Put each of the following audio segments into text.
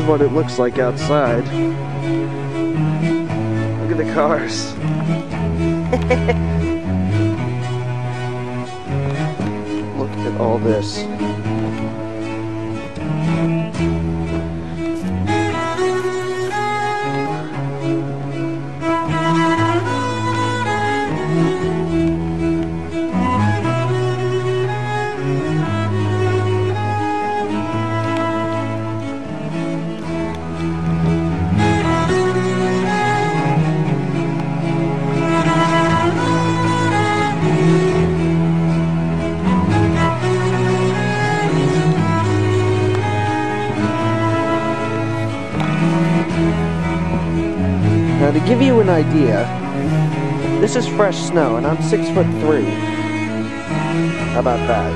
what it looks like outside. Look at the cars. Look at all this. Now to give you an idea, this is fresh snow and I'm 6'3". How about that?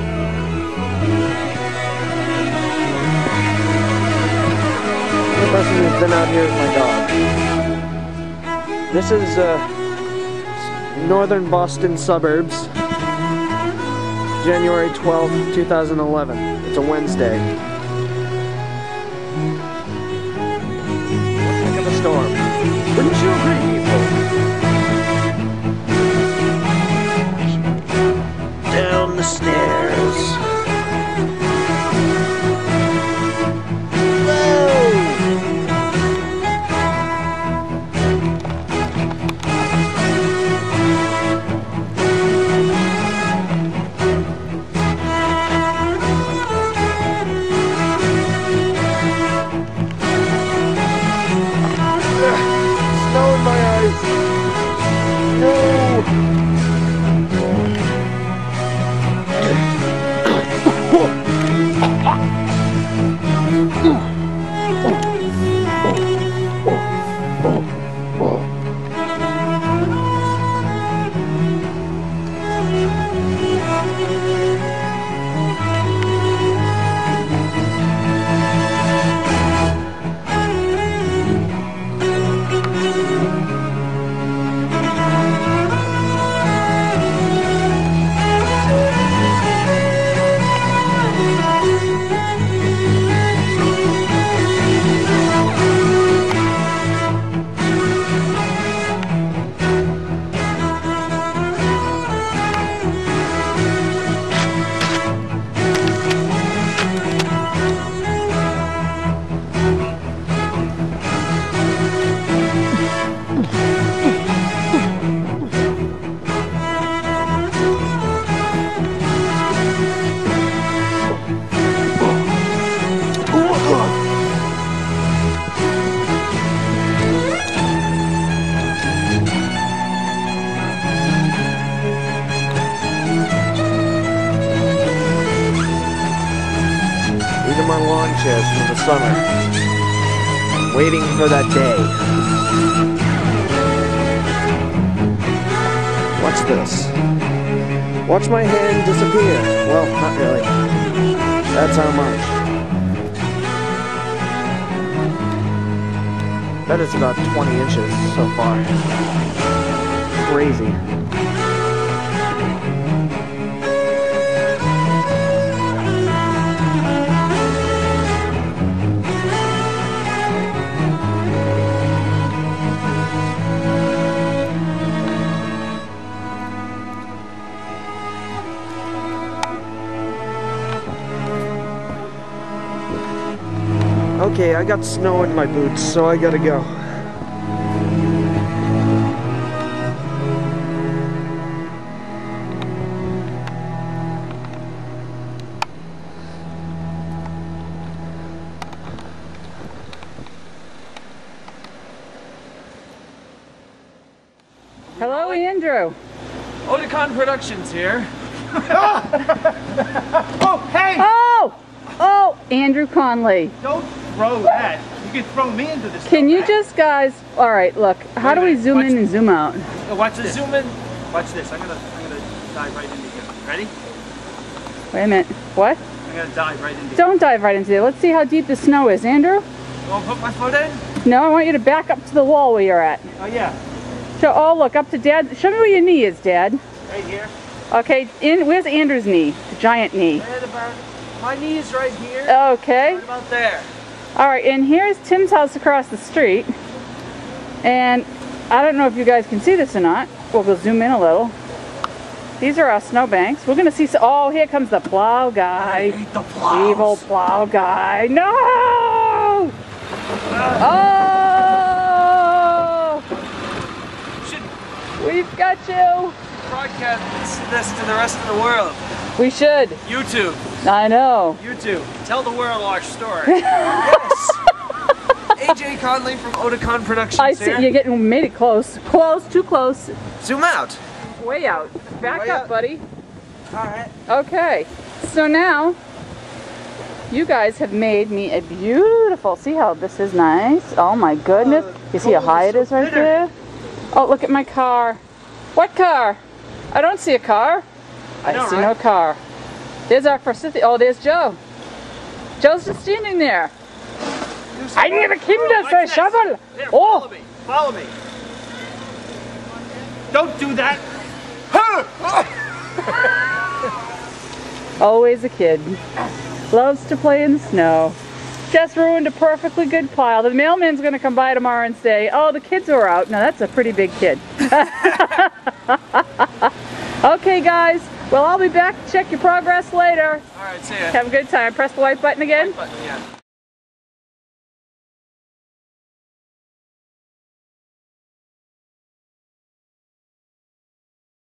The person who's been out here is my dog. This is northern Boston suburbs, January 12th, 2011. It's a Wednesday. What heck of a storm. Wouldn't you agree, people? Down the stairs. These are my lawn chairs for the summer. Waiting for that day. Watch this. Watch my hand disappear. Well, not really. That's how much. That is about 20 inches so far. Crazy. Okay, I got snow in my boots, so I gotta go. Hello, Andrew. Oticon Productions here. Oh, hey! Oh, Andrew Connolly. Don't throw that. You can throw me into this. Can you just, guys, all right, look, how do we zoom in and zoom out? Watch this. Zoom in. Watch this. I'm gonna dive right into here. Ready? Wait a minute. What? I'm gonna dive right into here. Don't dive right into it. Let's see how deep the snow is, Andrew. You wanna put my foot in? No, I want you to back up to the wall where you're at. Oh, yeah. Oh, look, up to Dad. Show me where your knee is, Dad. Right here. Okay, where's Andrew's knee? The giant knee. Right about, my knee is right here. Okay. Right about there. Alright, and here's Tim's house across the street. And I don't know if you guys can see this or not. We'll zoom in a little. These are our snowbanks. We're going to see... Oh, here comes the plow guy. I hate the plows. Evil plow guy. No! Oh! We've got you. Broadcast this to the rest of the world. We should. YouTube. I know. YouTube. Tell the world our story. Yes. AJ Connolly from Oticon Productions I see. here. You're getting made it close. Close. Too close. Zoom out. Way out. Back Way up, out. buddy. Alright. Okay. So now, you guys have made me a beautiful... See how this is nice? Oh my goodness. You see how high it is right there? Oh, look at my car. What car? I don't see a car. I see no car. There's our first... Oh, there's Joe. Joe's just standing there. I need a Kinder for a shovel. Here, Oh. follow me. Follow me. Don't do that. Always a kid. Loves to play in the snow. Just ruined a perfectly good pile. The mailman's going to come by tomorrow and say, oh, the kids are out. Now, that's a pretty big kid. Okay, guys. Well, I'll be back to check your progress later. Alright, see ya. Have a good time. Press the white button again. Button, yeah.